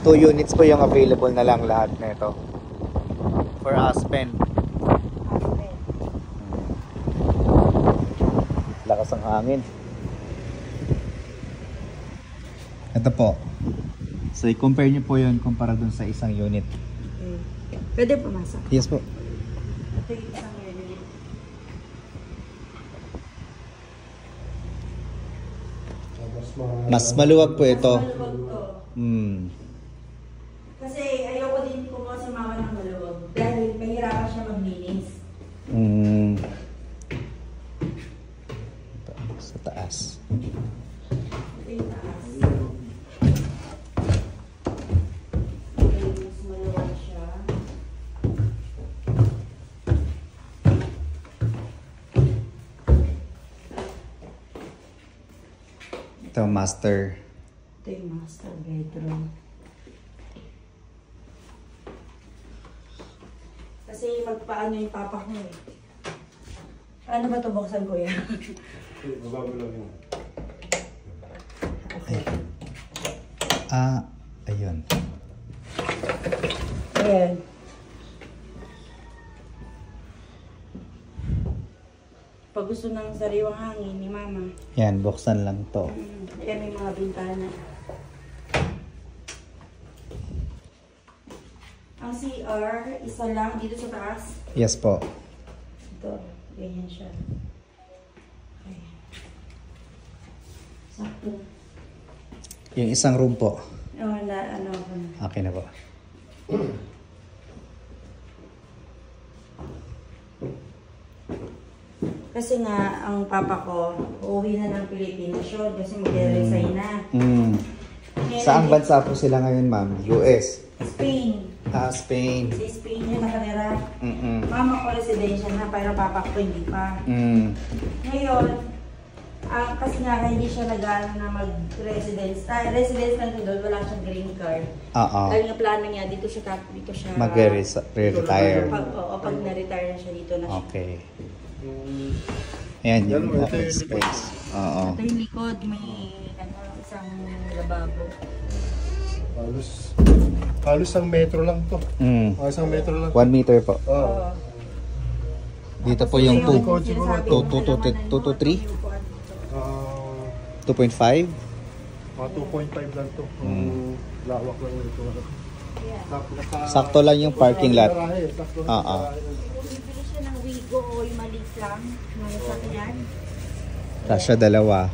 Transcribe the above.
2 units po yung available na lang lahat nito. For Aspen. Lakas ang hangin. Ito po. So i-compare nyo po yun kumpara dun sa isang unit. Pwede pumasok. Yes po. Ito yung isang unit. Mas maluwag po ito. Mas maluwag to. Kasi ayoko din kumuha si mama ng maluwag. Dahil mahirapan siya maglinis. Sa taas. Ito yung taas. Mas maluwag siya. Ito master. Ito yung master bedroom. Kasi magpaano yung papa ko eh. Paano ba ito buksan ko yan? Mabago lang yun. Okay. Ayun. Ayan. Pag gusto ng sariwang hangin ni mama. Yan, buksan lang to. Ayan may mga bintana. Ang CR, isa lang dito sa taas. Yes po. Ito, ganyan siya. Okay. Sakto. Yung isang room po. Oh, ano ako na. Okay na po. Kasi nga, ang papa ko, uuwi na ng Pilipinas yun kasi mag-resign na. Saan bansa po sila ngayon, ma'am? US? Spain. Spain. Sa Spain yun nakatira. Mama ko residensya na, pero papa ko hindi pa. Ngayon, kasi nga hindi siya nag-ano na mag-residence. Residence lang doon, wala siyang green card. Dahil nga plano niya, dito siya mag-retire. Pag na-retire na siya, dito na siya. Okay. Ayan yung office space. Oo. Ito yung likod, may isang lababo. Halos ang metro lang to. Isang metro lang. 1 meter po. Oo. Dito po yung 2 to 3? 2.5? Mga 2.5 lang to. Lawak lang ito. Sakto lang yung parking lot. Bibili siya ng Wigo o yung maliit lang. Mga sakyan. Kasya dalawa.